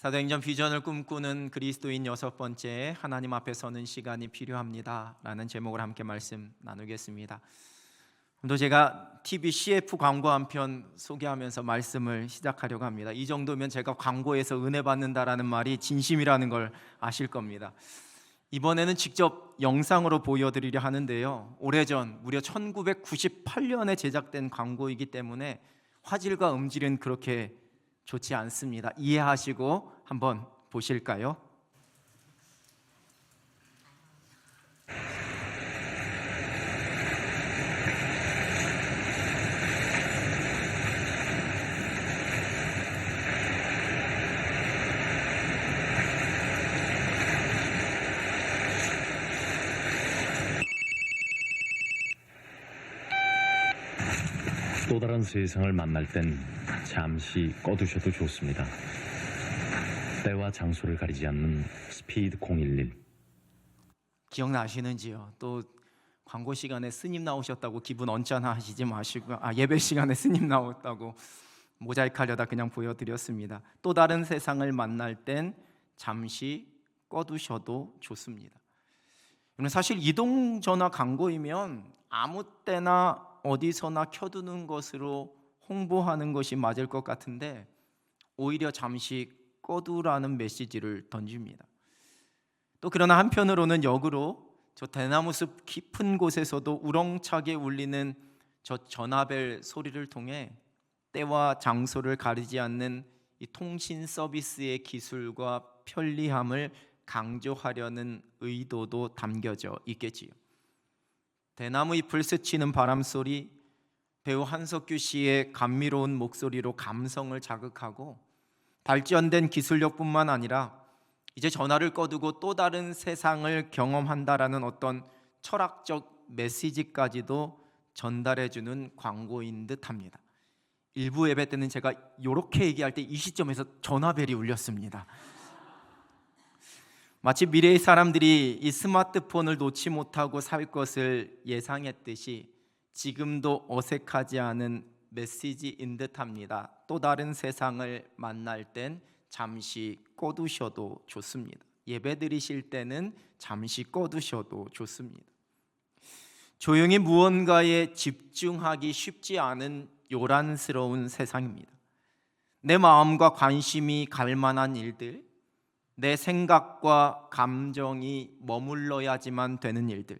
사도행전 비전을 꿈꾸는 그리스도인 6번째 하나님 앞에 서는 시간이 필요합니다 라는 제목을 함께 말씀 나누겠습니다. 또 제가 TV CF 광고 한 편 소개하면서 말씀을 시작하려고 합니다. 이 정도면 제가 광고에서 은혜 받는다라는 말이 진심이라는 걸 아실 겁니다. 이번에는 직접 영상으로 보여드리려 하는데요, 오래전 무려 1998년에 제작된 광고이기 때문에 화질과 음질은 그렇게 좋지 않습니다. 이해하시고 한번 보실까요? 또 다른 세상을 만날 땐 잠시 꺼두셔도 좋습니다. 때와 장소를 가리지 않는 스피드 011. 기억나시는지요? 또 광고 시간에 스님 나오셨다고 기분 언짢아 하시지 마시고, 예배 시간에 스님 나왔다고 모자이크 하려다 그냥 보여드렸습니다. 또 다른 세상을 만날 땐 잠시 꺼두셔도 좋습니다. 사실 이동전화 광고이면 아무 때나 어디서나 켜두는 것으로 홍보하는 것이 맞을 것 같은데, 오히려 잠시 꺼두라는 메시지를 던집니다. 또 그러나 한편으로는 역으로 저 대나무숲 깊은 곳에서도 우렁차게 울리는 저 전화벨 소리를 통해 때와 장소를 가리지 않는 이 통신 서비스의 기술과 편리함을 강조하려는 의도도 담겨져 있겠지요. 대나무 잎을 스치는 바람소리, 배우 한석규 씨의 감미로운 목소리로 감성을 자극하고, 발전된 기술력뿐만 아니라 이제 전화를 꺼두고 또 다른 세상을 경험한다라는 어떤 철학적 메시지까지도 전달해주는 광고인 듯합니다. 일부 예배 때는 제가 이렇게 얘기할 때 이 시점에서 전화벨이 울렸습니다. 마치 미래의 사람들이 이 스마트폰을 놓지 못하고 살 것을 예상했듯이 지금도 어색하지 않은 메시지인 듯합니다. 또 다른 세상을 만날 땐 잠시 꺼두셔도 좋습니다. 예배 드리실 때는 잠시 꺼두셔도 좋습니다. 조용히 무언가에 집중하기 쉽지 않은 요란스러운 세상입니다. 내 마음과 관심이 갈 만한 일들, 내 생각과 감정이 머물러야지만 되는 일들,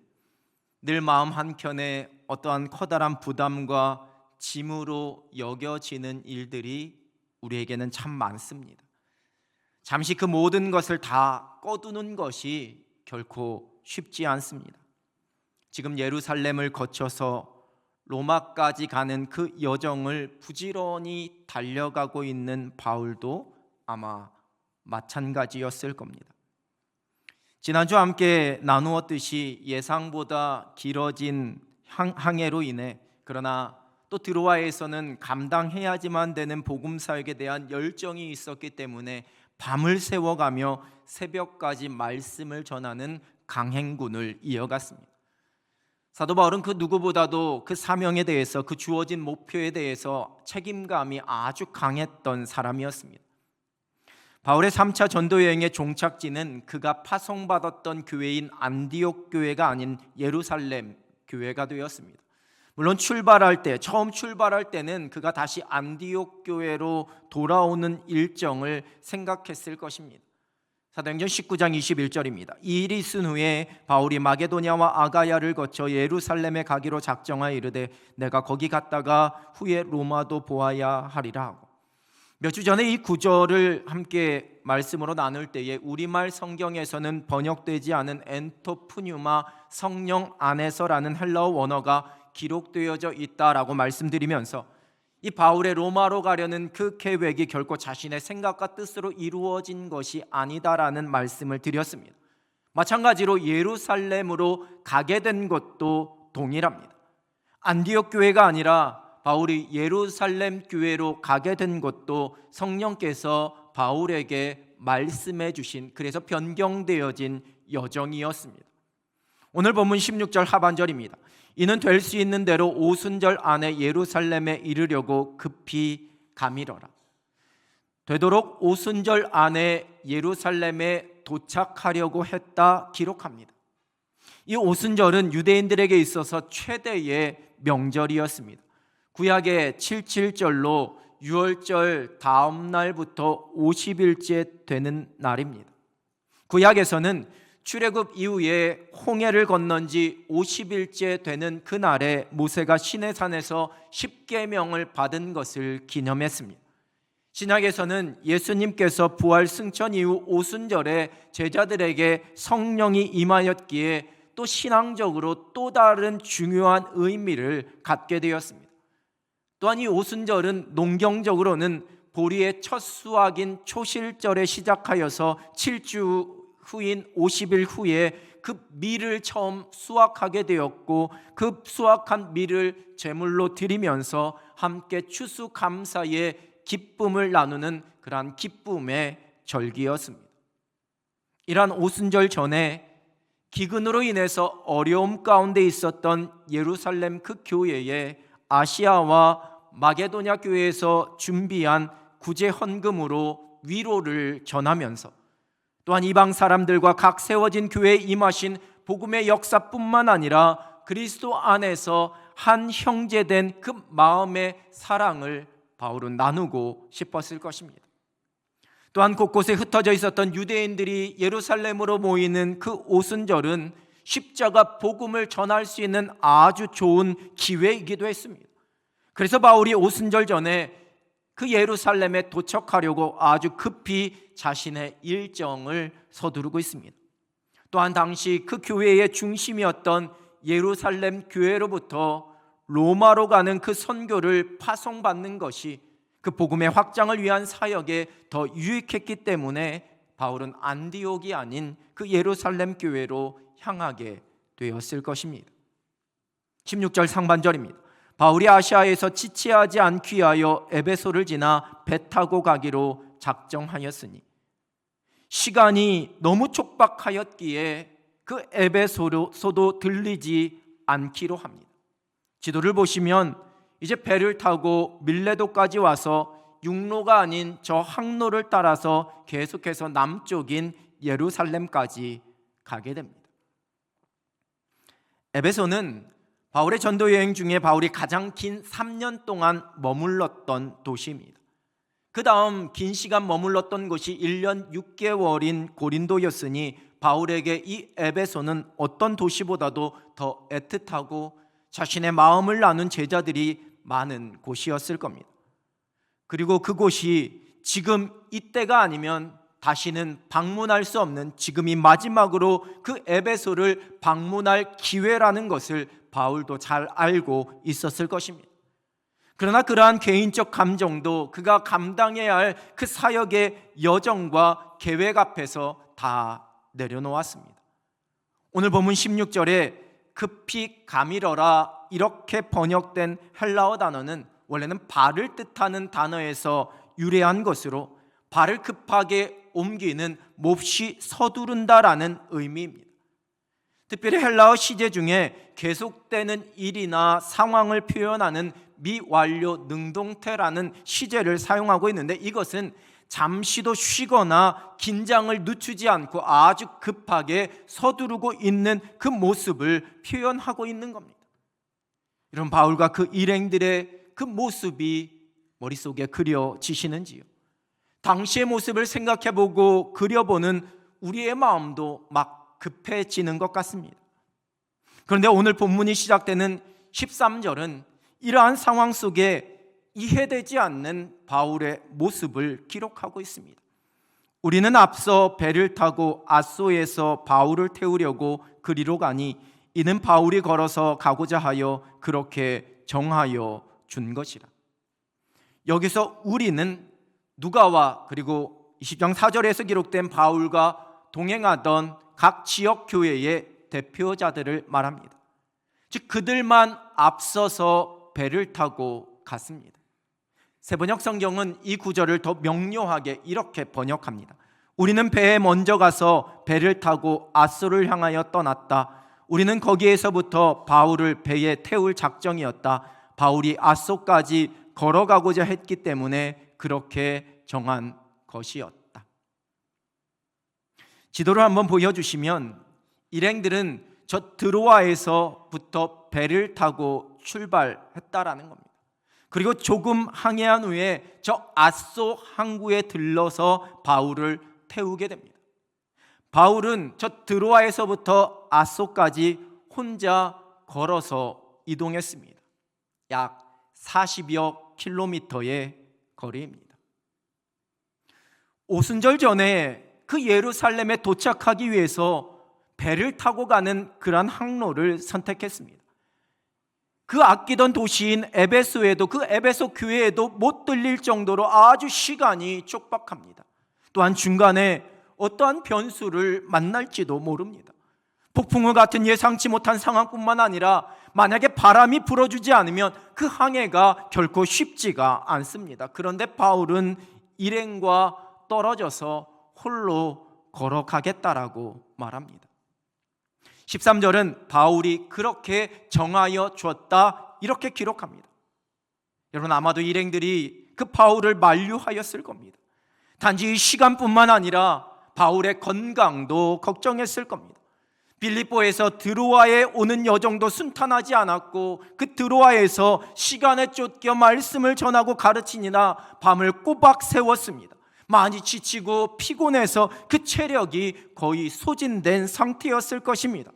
늘 마음 한켠에 어떠한 커다란 부담과 짐으로 여겨지는 일들이 우리에게는 참 많습니다. 잠시 그 모든 것을 다 꺼두는 것이 결코 쉽지 않습니다. 지금 예루살렘을 거쳐서 로마까지 가는 그 여정을 부지런히 달려가고 있는 바울도 아마 마찬가지였을 겁니다. 지난주 함께 나누었듯이 예상보다 길어진 항해로 인해, 그러나 또 드로아에서는 감당해야지만 되는 복음 사역에 대한 열정이 있었기 때문에 밤을 새워가며 새벽까지 말씀을 전하는 강행군을 이어갔습니다. 사도 바울은 그 누구보다도 그 사명에 대해서, 그 주어진 목표에 대해서 책임감이 아주 강했던 사람이었습니다. 바울의 3차 전도 여행의 종착지는 그가 파송받았던 교회인 안디옥 교회가 아닌 예루살렘 교회가 되었습니다. 물론 처음 출발할 때는 그가 다시 안디옥 교회로 돌아오는 일정을 생각했을 것입니다. 사도행전 19장 21절입니다. 이 일이 있은 후에 바울이 마게도냐와 아가야를 거쳐 예루살렘에 가기로 작정하여 이르되 내가 거기 갔다가 후에 로마도 보아야 하리라 하고, 몇 주 전에 이 구절을 함께 말씀으로 나눌 때에 우리말 성경에서는 번역되지 않은 엔토프뉴마, 성령 안에서라는 헬라어 원어가 기록되어져 있다라고 말씀드리면서, 이 바울의 로마로 가려는 그 계획이 결코 자신의 생각과 뜻으로 이루어진 것이 아니다라는 말씀을 드렸습니다. 마찬가지로 예루살렘으로 가게 된 것도 동일합니다. 안디옥 교회가 아니라 바울이 예루살렘 교회로 가게 된 것도 성령께서 바울에게 말씀해 주신, 그래서 변경되어진 여정이었습니다. 오늘 본문 16절 하반절입니다. 이는 될 수 있는 대로 오순절 안에 예루살렘에 이르려고 급히 가미러라. 되도록 오순절 안에 예루살렘에 도착하려고 했다 기록합니다. 이 오순절은 유대인들에게 있어서 최대의 명절이었습니다. 구약의 77절로 6월절 다음 날부터 50일째 되는 날입니다. 구약에서는 출애굽 이후에 홍해를 건넌 지 50일째 되는 그날에 모세가 시내산에서 십계명을 받은 것을 기념했습니다. 신약에서는 예수님께서 부활 승천 이후 오순절에 제자들에게 성령이 임하였기에 또 신앙적으로 또 다른 중요한 의미를 갖게 되었습니다. 또한 이 오순절은 농경적으로는 보리의 첫 수확인 초실절에 시작하여서 7주 후인 50일 후에 그 밀을 처음 수확하게 되었고, 그 수확한 밀을 제물로 드리면서 함께 추수감사의 기쁨을 나누는 그러한 기쁨의 절기였습니다. 이러한 오순절 전에 기근으로 인해서 어려움 가운데 있었던 예루살렘 그 교회에 아시아와 마게도냐 교회에서 준비한 구제 헌금으로 위로를 전하면서, 또한 이방 사람들과 각 세워진 교회에 임하신 복음의 역사뿐만 아니라 그리스도 안에서 한 형제된 그 마음의 사랑을 바울은 나누고 싶었을 것입니다. 또한 곳곳에 흩어져 있었던 유대인들이 예루살렘으로 모이는 그 오순절은 십자가 복음을 전할 수 있는 아주 좋은 기회이기도 했습니다. 그래서 바울이 오순절 전에 그 예루살렘에 도착하려고 아주 급히 자신의 일정을 서두르고 있습니다. 또한 당시 그 교회의 중심이었던 예루살렘 교회로부터 로마로 가는 그 선교를 파송받는 것이 그 복음의 확장을 위한 사역에 더 유익했기 때문에 바울은 안디옥이 아닌 그 예루살렘 교회로 향하게 되었을 것입니다. 16절 상반절입니다. 바울이 아시아에서 지체하지 않기 위하여 에베소를 지나 배 타고 가기로 작정하였으니, 시간이 너무 촉박하였기에 그 에베소도 들리지 않기로 합니다. 지도를 보시면 이제 배를 타고 밀레도까지 와서 육로가 아닌 저 항로를 따라서 계속해서 남쪽인 예루살렘까지 가게 됩니다. 에베소는 바울의 전도 여행 중에 바울이 가장 긴 3년 동안 머물렀던 도시입니다. 그 다음 긴 시간 머물렀던 곳이 1년 6개월인 고린도였으니 바울에게 이 에베소는 어떤 도시보다도 더 애틋하고 자신의 마음을 나눈 제자들이 많은 곳이었을 겁니다. 그리고 그곳이 지금 이때가 아니면 다시는 방문할 수 없는, 지금이 마지막으로 그 에베소를 방문할 기회라는 것을 바울도 잘 알고 있었을 것입니다. 그러나 그러한 개인적 감정도 그가 감당해야 할 그 사역의 여정과 계획 앞에서 다 내려놓았습니다. 오늘 본문 16절에 급히 가밀어라 이렇게 번역된 헬라어 단어는 원래는 발을 뜻하는 단어에서 유래한 것으로 발을 급하게 옮기는, 몹시 서두른다라는 의미입니다. 특별히 헬라어 시제 중에 계속되는 일이나 상황을 표현하는 미완료 능동태라는 시제를 사용하고 있는데, 이것은 잠시도 쉬거나 긴장을 늦추지 않고 아주 급하게 서두르고 있는 그 모습을 표현하고 있는 겁니다. 이런 바울과 그 일행들의 그 모습이 머릿속에 그려지시는지요? 당시의 모습을 생각해보고 그려보는 우리의 마음도 막 급해지는 것 같습니다. 그런데 오늘 본문이 시작되는 13절은 이러한 상황 속에 이해되지 않는 바울의 모습을 기록하고 있습니다. 우리는 앞서 배를 타고 아소에서 바울을 태우려고 그리로 가니 이는 바울이 걸어서 가고자 하여 그렇게 정하여 준 것이라. 여기서 우리는 누가와 그리고 20장 4절에서 기록된 바울과 동행하던 각 지역 교회의 대표자들을 말합니다. 즉 그들만 앞서서 배를 타고 갔습니다. 세번역 성경은 이 구절을 더 명료하게 이렇게 번역합니다. 우리는 배에 먼저 가서 배를 타고 아소를 향하여 떠났다. 우리는 거기에서부터 바울을 배에 태울 작정이었다. 바울이 아소까지 걸어가고자 했기 때문에 그렇게 정한 것이었다. 지도를 한번 보여주시면 일행들은 저 드로아에서부터 배를 타고 출발했다라는 겁니다. 그리고 조금 항해한 후에 저 아소 항구에 들러서 바울을 태우게 됩니다. 바울은 저 드로아에서부터 아소까지 혼자 걸어서 이동했습니다. 약 40여 킬로미터의 거리입니다. 오순절 전에 그 예루살렘에 도착하기 위해서 배를 타고 가는 그러한 항로를 선택했습니다. 그 아끼던 도시인 에베소에도, 그 에베소 교회에도 못 들릴 정도로 아주 시간이 촉박합니다. 또한 중간에 어떠한 변수를 만날지도 모릅니다. 폭풍우 같은 예상치 못한 상황뿐만 아니라 만약에 바람이 불어주지 않으면 그 항해가 결코 쉽지가 않습니다. 그런데 바울은 일행과 떨어져서 홀로 걸어가겠다라고 말합니다. 13절은 바울이 그렇게 정하여 주었다 이렇게 기록합니다. 여러분, 아마도 일행들이 그 바울을 만류하였을 겁니다. 단지 이 시간뿐만 아니라 바울의 건강도 걱정했을 겁니다. 빌립보에서 드로아에 오는 여정도 순탄하지 않았고 그 드로아에서 시간에 쫓겨 말씀을 전하고 가르치니나 밤을 꼬박 세웠습니다. 많이 지치고 피곤해서 그 체력이 거의 소진된 상태였을 것입니다.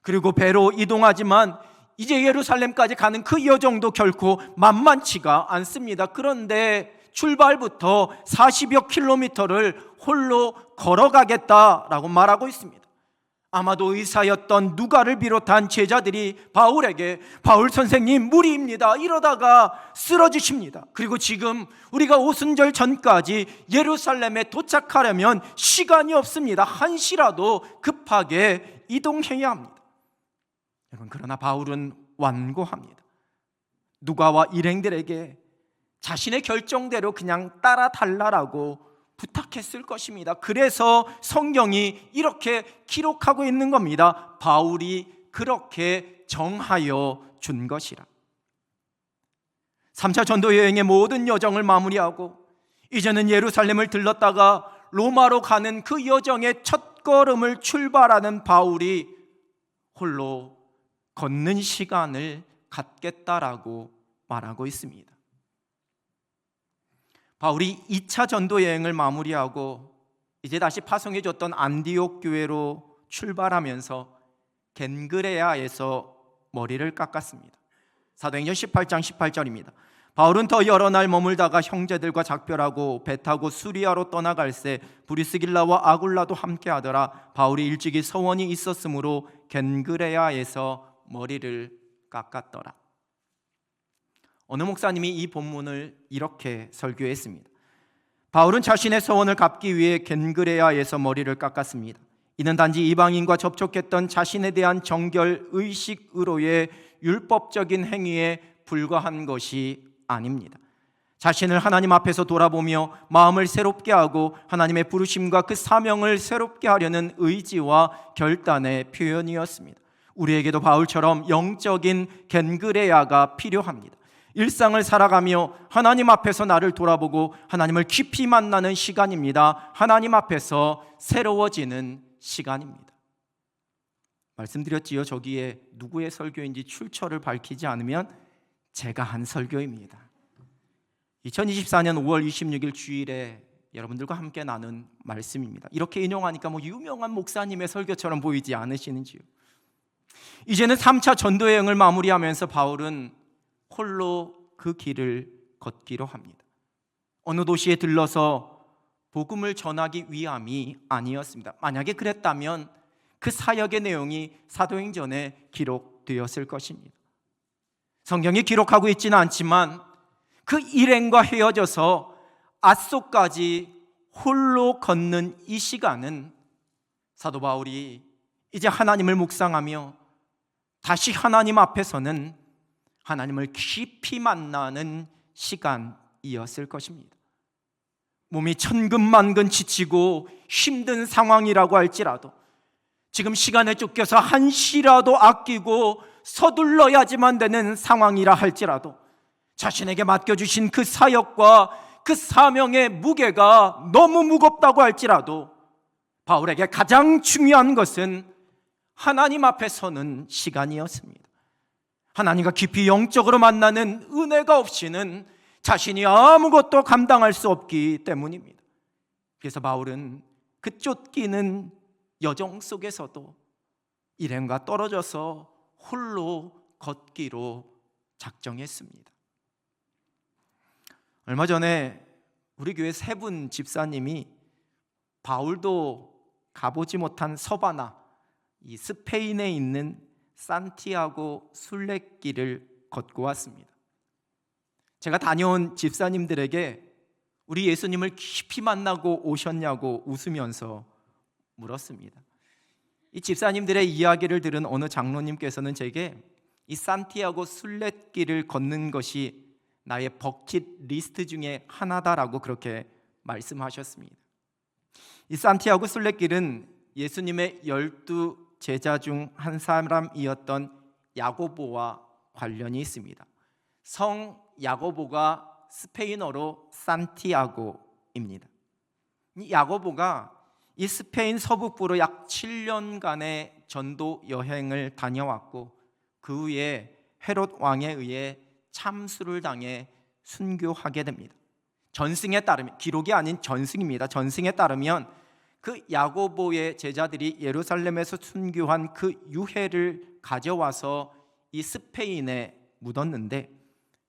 그리고 배로 이동하지만 이제 예루살렘까지 가는 그 여정도 결코 만만치가 않습니다. 그런데 출발부터 40여 킬로미터를 홀로 걸어가겠다라고 말하고 있습니다. 아마도 의사였던 누가를 비롯한 제자들이 바울에게 바울 선생님 무리입니다, 이러다가 쓰러지십니다. 그리고 지금 우리가 오순절 전까지 예루살렘에 도착하려면 시간이 없습니다. 한시라도 급하게 이동해야 합니다. 여러분, 그러나 바울은 완고합니다. 누가와 일행들에게 자신의 결정대로 그냥 따라달라라고 부탁했을 것입니다. 그래서 성경이 이렇게 기록하고 있는 겁니다. 바울이 그렇게 정하여 준 것이라. 3차 전도 여행의 모든 여정을 마무리하고 이제는 예루살렘을 들렀다가 로마로 가는 그 여정의 첫 걸음을 출발하는 바울이 홀로 걷는 시간을 갖겠다라고 말하고 있습니다. 바울이 2차 전도 여행을 마무리하고 이제 다시 파송해줬던 안디옥 교회로 출발하면서 겐그레아에서 머리를 깎았습니다. 사도행전 18장 18절입니다. 바울은 더 여러 날 머물다가 형제들과 작별하고 배 타고 수리아로 떠나갈새 브리스길라와 아굴라도 함께하더라. 바울이 일찍이 서원이 있었으므로 겐그레아에서 머리를 깎았더라. 어느 목사님이 이 본문을 이렇게 설교했습니다. 바울은 자신의 서원을 갚기 위해 겐그레아에서 머리를 깎았습니다. 이는 단지 이방인과 접촉했던 자신에 대한 정결 의식으로의 율법적인 행위에 불과한 것이 아닙니다. 자신을 하나님 앞에서 돌아보며 마음을 새롭게 하고 하나님의 부르심과 그 사명을 새롭게 하려는 의지와 결단의 표현이었습니다. 우리에게도 바울처럼 영적인 겐그레아가 필요합니다. 일상을 살아가며 하나님 앞에서 나를 돌아보고 하나님을 깊이 만나는 시간입니다. 하나님 앞에서 새로워지는 시간입니다. 말씀드렸지요. 저기에 누구의 설교인지 출처를 밝히지 않으면 제가 한 설교입니다. 2024년 5월 26일 주일에 여러분들과 함께 나눈 말씀입니다. 이렇게 인용하니까 유명한 목사님의 설교처럼 보이지 않으시는지요? 이제는 3차 전도여행을 마무리하면서 바울은 홀로 그 길을 걷기로 합니다. 어느 도시에 들러서 복음을 전하기 위함이 아니었습니다. 만약에 그랬다면 그 사역의 내용이 사도행전에 기록되었을 것입니다. 성경이 기록하고 있지는 않지만 그 일행과 헤어져서 아소까지 홀로 걷는 이 시간은 사도 바울이 이제 하나님을 묵상하며 다시 하나님 앞에서는 하나님을 깊이 만나는 시간이었을 것입니다. 몸이 천근만근 지치고 힘든 상황이라고 할지라도 지금 시간에 쫓겨서 한시라도 아끼고 서둘러야지만 되는 상황이라 할지라도 자신에게 맡겨주신 그 사역과 그 사명의 무게가 너무 무겁다고 할지라도 바울에게 가장 중요한 것은 하나님 앞에 서는 시간이었습니다. 하나님과 깊이 영적으로 만나는 은혜가 없이는 자신이 아무것도 감당할 수 없기 때문입니다. 그래서 바울은 그 쫓기는 여정 속에서도 일행과 떨어져서 홀로 걷기로 작정했습니다. 얼마 전에 우리 교회 세 분 집사님이 바울도 가보지 못한 서바나, 이 스페인에 있는 산티아고 순례길을 걷고 왔습니다. 제가 다녀온 집사님들에게 우리 예수님을 깊이 만나고 오셨냐고 웃으면서 물었습니다. 이 집사님들의 이야기를 들은 어느 장로님께서는 제게 이 산티아고 순례길을 걷는 것이 나의 버킷리스트 중에 하나다라고 그렇게 말씀하셨습니다. 이 산티아고 순례길은 예수님의 12 제자 중 한 사람이었던 야고보와 관련이 있습니다. 성 야고보가 스페인어로 산티아고입니다. 이 야고보가 이 스페인 서북부로 약 7년간의 전도 여행을 다녀왔고 그 후에 헤롯 왕에 의해 참수를 당해 순교하게 됩니다. 전승에 따르면, 기록이 아닌 전승입니다. 전승에 따르면 그 야고보의 제자들이 예루살렘에서 순교한 그 유해를 가져와서 이 스페인에 묻었는데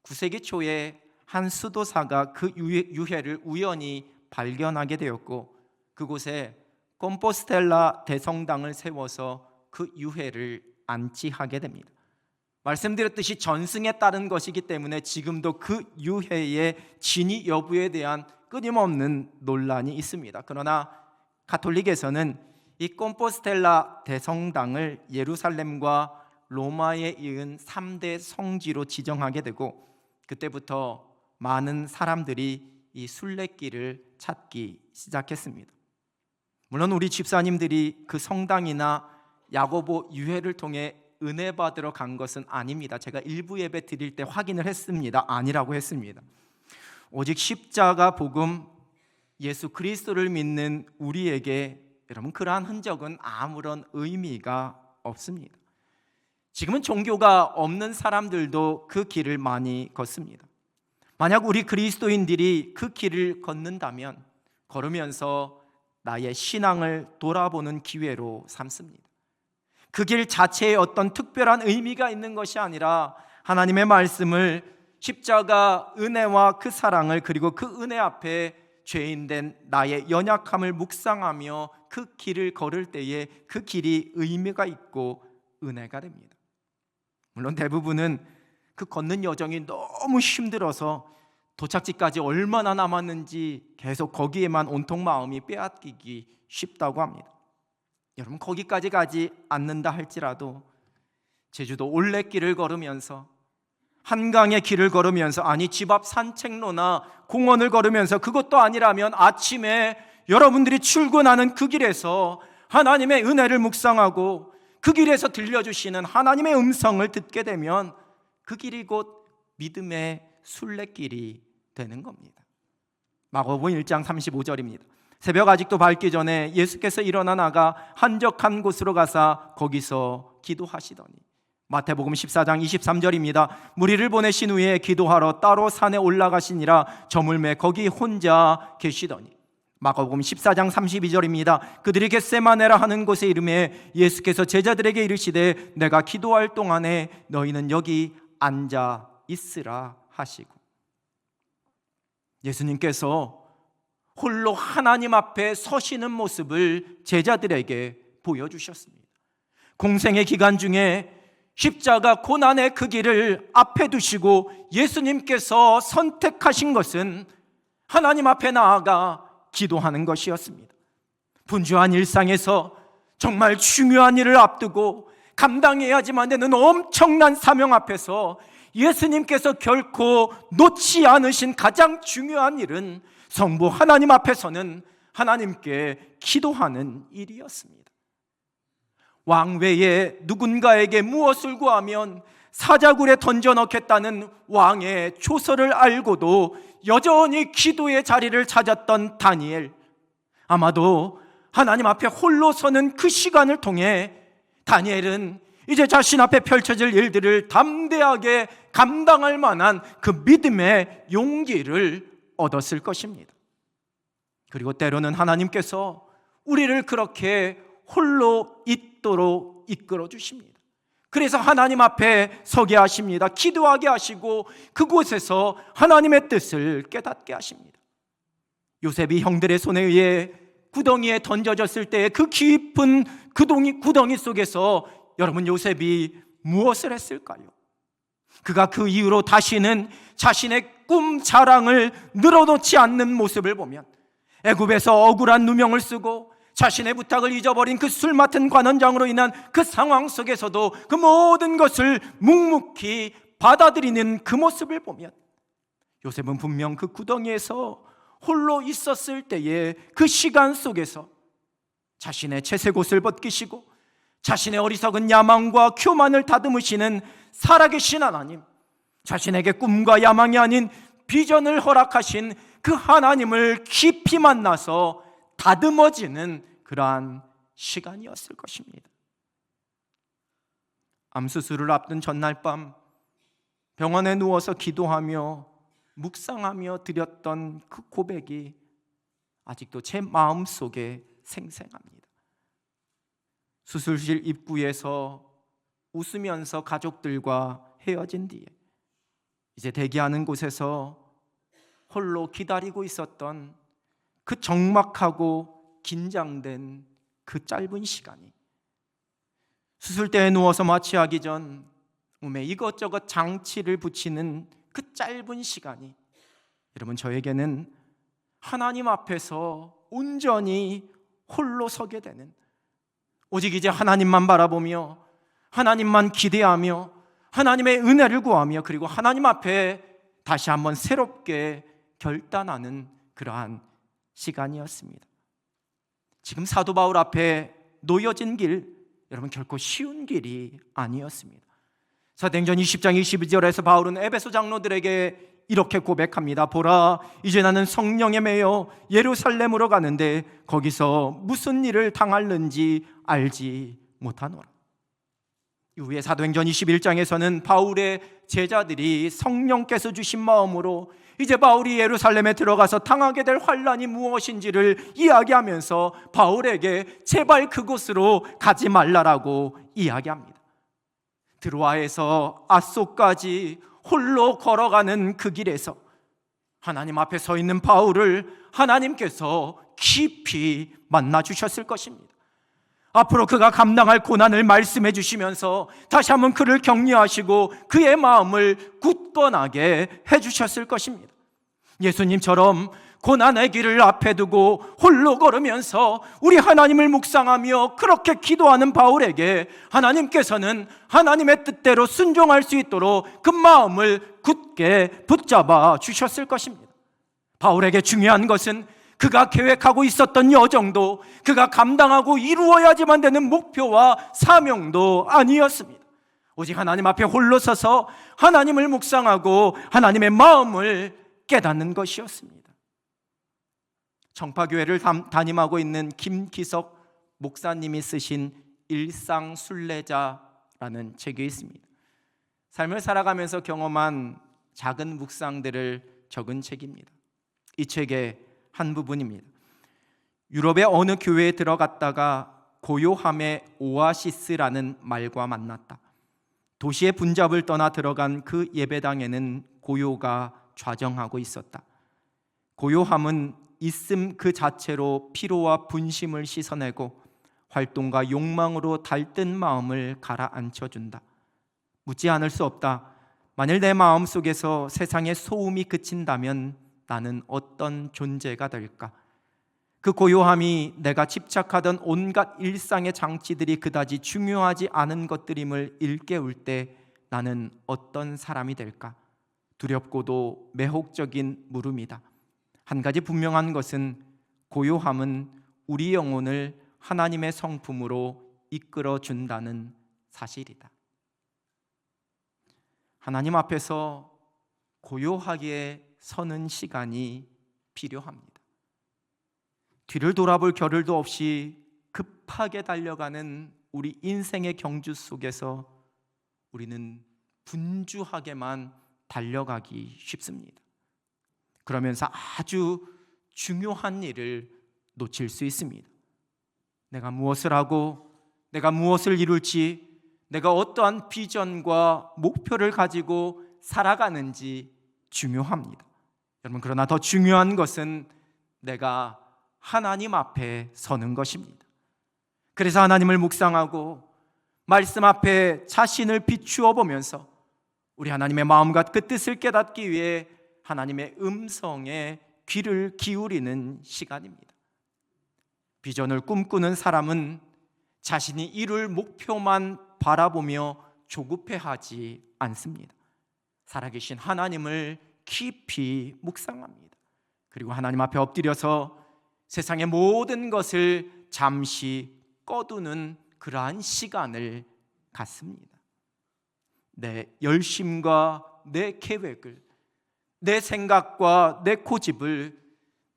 9세기 초에 한 수도사가 그 유해를 우연히 발견하게 되었고 그곳에 콤포스텔라 대성당을 세워서 그 유해를 안치하게 됩니다. 말씀드렸듯이 전승에 따른 것이기 때문에 지금도 그 유해의 진위 여부에 대한 끊임없는 논란이 있습니다. 그러나 가톨릭에서는 이 콤포스텔라 대성당을 예루살렘과 로마에 이은 3대 성지로 지정하게 되고 그때부터 많은 사람들이 이 순례길을 찾기 시작했습니다. 물론 우리 집사님들이 그 성당이나 야고보 유해를 통해 은혜 받으러 간 것은 아닙니다. 제가 일부 예배 드릴 때 확인을 했습니다. 아니라고 했습니다. 오직 십자가 복음, 예수 그리스도를 믿는 우리에게 여러분 그러한 흔적은 아무런 의미가 없습니다. 지금은 종교가 없는 사람들도 그 길을 많이 걷습니다. 만약 우리 그리스도인들이 그 길을 걷는다면 걸으면서 나의 신앙을 돌아보는 기회로 삼습니다. 그 길 자체에 어떤 특별한 의미가 있는 것이 아니라 하나님의 말씀을, 십자가 은혜와 그 사랑을, 그리고 그 은혜 앞에 죄인된 나의 연약함을 묵상하며 그 길을 걸을 때에 그 길이 의미가 있고 은혜가 됩니다. 물론 대부분은 그 걷는 여정이 너무 힘들어서 도착지까지 얼마나 남았는지 계속 거기에만 온통 마음이 빼앗기기 쉽다고 합니다. 여러분 거기까지 가지 않는다 할지라도 제주도 올레길을 걸으면서, 한강의 길을 걸으면서, 아니 집 앞 산책로나 공원을 걸으면서, 그것도 아니라면 아침에 여러분들이 출근하는 그 길에서 하나님의 은혜를 묵상하고 그 길에서 들려주시는 하나님의 음성을 듣게 되면 그 길이 곧 믿음의 순례길이 되는 겁니다. 마가복음 1장 35절입니다. 새벽 아직도 밝기 전에 예수께서 일어나 나가 한적한 곳으로 가사 거기서 기도하시더니, 마태복음 14장 23절입니다. 무리를 보내신 후에 기도하러 따로 산에 올라가시니라 저물매 거기 혼자 계시더니, 마가복음 14장 32절입니다. 그들이 겟세마네라 하는 곳에 이르매 예수께서 제자들에게 이르시되 내가 기도할 동안에 너희는 여기 앉아 있으라 하시고, 예수님께서 홀로 하나님 앞에 서시는 모습을 제자들에게 보여주셨습니다. 공생의 기간 중에 십자가 고난의 그 길을 앞에 두시고 예수님께서 선택하신 것은 하나님 앞에 나아가 기도하는 것이었습니다. 분주한 일상에서 정말 중요한 일을 앞두고 감당해야지만 되는 엄청난 사명 앞에서 예수님께서 결코 놓지 않으신 가장 중요한 일은 성부 하나님 앞에서는 하나님께 기도하는 일이었습니다. 왕 외에 누군가에게 무엇을 구하면 사자굴에 던져 넣겠다는 왕의 조서를 알고도 여전히 기도의 자리를 찾았던 다니엘, 아마도 하나님 앞에 홀로 서는 그 시간을 통해 다니엘은 이제 자신 앞에 펼쳐질 일들을 담대하게 감당할 만한 그 믿음의 용기를 얻었을 것입니다. 그리고 때로는 하나님께서 우리를 그렇게 홀로 있도록 이끌어 주십니다. 그래서 하나님 앞에 서게 하십니다. 기도하게 하시고 그곳에서 하나님의 뜻을 깨닫게 하십니다. 요셉이 형들의 손에 의해 구덩이에 던져졌을 때 그 깊은 구덩이 속에서 여러분, 요셉이 무엇을 했을까요? 그가 그 이후로 다시는 자신의 꿈 자랑을 늘어놓지 않는 모습을 보면 애굽에서 억울한 누명을 쓰고 자신의 부탁을 잊어버린 그 술 맡은 관원장으로 인한 그 상황 속에서도 그 모든 것을 묵묵히 받아들이는 그 모습을 보면 요셉은 분명 그 구덩이에서 홀로 있었을 때의 그 시간 속에서 자신의 채색옷을 벗기시고 자신의 어리석은 야망과 교만을 다듬으시는 살아계신 하나님, 자신에게 꿈과 야망이 아닌 비전을 허락하신 그 하나님을 깊이 만나서 다듬어지는 그러한 시간이었을 것입니다. 암수술을 앞둔 전날 밤 병원에 누워서 기도하며 묵상하며 드렸던 그 고백이 아직도 제 마음속에 생생합니다. 수술실 입구에서 웃으면서 가족들과 헤어진 뒤에 이제 대기하는 곳에서 홀로 기다리고 있었던 그 적막하고 긴장된 그 짧은 시간이 수술대에 누워서 마취하기 전 몸에 이것저것 장치를 붙이는 그 짧은 시간이 여러분, 저에게는 하나님 앞에서 온전히 홀로 서게 되는, 오직 이제 하나님만 바라보며 하나님만 기대하며 하나님의 은혜를 구하며 그리고 하나님 앞에 다시 한번 새롭게 결단하는 그러한 시간이었습니다. 지금 사도 바울 앞에 놓여진 길, 여러분, 결코 쉬운 길이 아니었습니다. 사도행전 20장 22절에서 바울은 에베소 장로들에게 이렇게 고백합니다. 보라, 이제 나는 성령에 매여 예루살렘으로 가는데 거기서 무슨 일을 당할는지 알지 못하노라. 이후에 사도행전 21장에서는 바울의 제자들이 성령께서 주신 마음으로 이제 바울이 예루살렘에 들어가서 당하게 될 환란이 무엇인지를 이야기하면서 바울에게 제발 그곳으로 가지 말라라고 이야기합니다. 드로아에서 아소까지 홀로 걸어가는 그 길에서 하나님 앞에 서 있는 바울을 하나님께서 깊이 만나 주셨을 것입니다. 앞으로 그가 감당할 고난을 말씀해 주시면서 다시 한번 그를 격려하시고 그의 마음을 굳건하게 해 주셨을 것입니다. 예수님처럼 고난의 길을 앞에 두고 홀로 걸으면서 우리 하나님을 묵상하며 그렇게 기도하는 바울에게 하나님께서는 하나님의 뜻대로 순종할 수 있도록 그 마음을 굳게 붙잡아 주셨을 것입니다. 바울에게 중요한 것은 그가 계획하고 있었던 여정도, 그가 감당하고 이루어야지만 되는 목표와 사명도 아니었습니다. 오직 하나님 앞에 홀로 서서 하나님을 묵상하고 하나님의 마음을 깨닫는 것이었습니다. 청파교회를 담임하고 있는 김기석 목사님이 쓰신 일상순례자라는 책이 있습니다. 삶을 살아가면서 경험한 작은 묵상들을 적은 책입니다. 이 책의 한 부분입니다. 유럽의 어느 교회에 들어갔다가 고요함의 오아시스라는 말과 만났다. 도시의 분잡을 떠나 들어간 그 예배당에는 고요가 좌정하고 있었다. 고요함은 있음 그 자체로 피로와 분심을 씻어내고 활동과 욕망으로 달뜬 마음을 가라앉혀준다. 묻지 않을 수 없다. 만일 내 마음 속에서 세상의 소음이 그친다면 나는 어떤 존재가 될까? 그 고요함이 내가 집착하던 온갖 일상의 장치들이 그다지 중요하지 않은 것들임을 일깨울 때 나는 어떤 사람이 될까? 두렵고도 매혹적인 물음이다. 한 가지 분명한 것은 고요함은 우리 영혼을 하나님의 성품으로 이끌어준다는 사실이다. 하나님 앞에서 고요하게 서는 시간이 필요합니다. 뒤를 돌아볼 겨를도 없이 급하게 달려가는 우리 인생의 경주 속에서 우리는 분주하게만 달려가기 쉽습니다. 그러면서 아주 중요한 일을 놓칠 수 있습니다. 내가 무엇을 하고 내가 무엇을 이룰지, 내가 어떠한 비전과 목표를 가지고 살아가는지 중요합니다. 여러분, 그러나 더 중요한 것은 내가 하나님 앞에 서는 것입니다. 그래서 하나님을 묵상하고 말씀 앞에 자신을 비추어 보면서 우리 하나님의 마음과 그 뜻을 깨닫기 위해 하나님의 음성에 귀를 기울이는 시간입니다. 비전을 꿈꾸는 사람은 자신이 이룰 목표만 바라보며 조급해하지 않습니다. 살아계신 하나님을 깊이 묵상합니다. 그리고 하나님 앞에 엎드려서 세상의 모든 것을 잠시 꺼두는 그러한 시간을 갖습니다. 내 열심과 내 계획을, 내 생각과 내 고집을,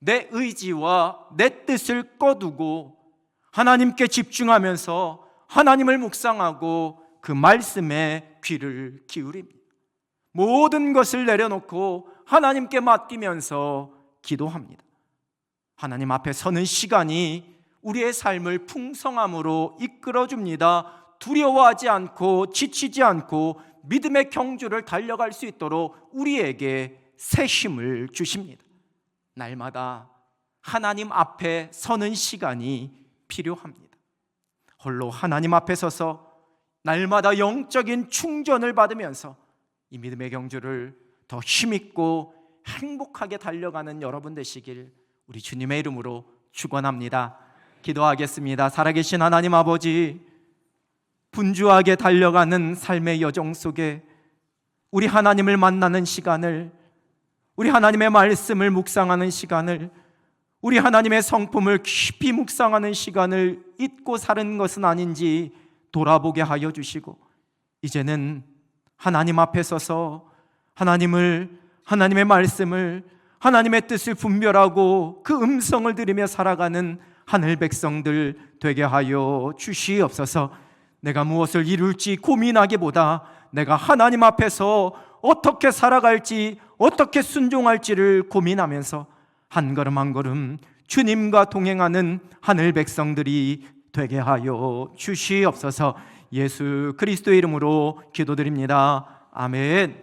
내 의지와 내 뜻을 꺼두고 하나님께 집중하면서 하나님을 묵상하고 그 말씀에 귀를 기울입니다. 모든 것을 내려놓고 하나님께 맡기면서 기도합니다. 하나님 앞에 서는 시간이 우리의 삶을 풍성함으로 이끌어줍니다. 두려워하지 않고 지치지 않고 믿음의 경주를 달려갈 수 있도록 우리에게 새 힘을 주십니다. 날마다 하나님 앞에 서는 시간이 필요합니다. 홀로 하나님 앞에 서서 날마다 영적인 충전을 받으면서 이 믿음의 경주를 더 힘있고 행복하게 달려가는 여러분 되시길 우리 주님의 이름으로 축원합니다. 기도하겠습니다. 살아계신 하나님 아버지, 분주하게 달려가는 삶의 여정 속에 우리 하나님을 만나는 시간을, 우리 하나님의 말씀을 묵상하는 시간을, 우리 하나님의 성품을 깊이 묵상하는 시간을 잊고 사는 것은 아닌지 돌아보게 하여 주시고, 이제는 하나님 앞에 서서 하나님의 말씀을, 하나님의 뜻을 분별하고 그 음성을 들으며 살아가는 하늘 백성들 되게 하여 주시옵소서. 내가 무엇을 이룰지 고민하기보다 내가 하나님 앞에서 어떻게 살아갈지, 어떻게 순종할지를 고민하면서 한 걸음 한 걸음 주님과 동행하는 하늘 백성들이 되게 하여 주시옵소서. 예수 그리스도의 이름으로 기도드립니다. 아멘.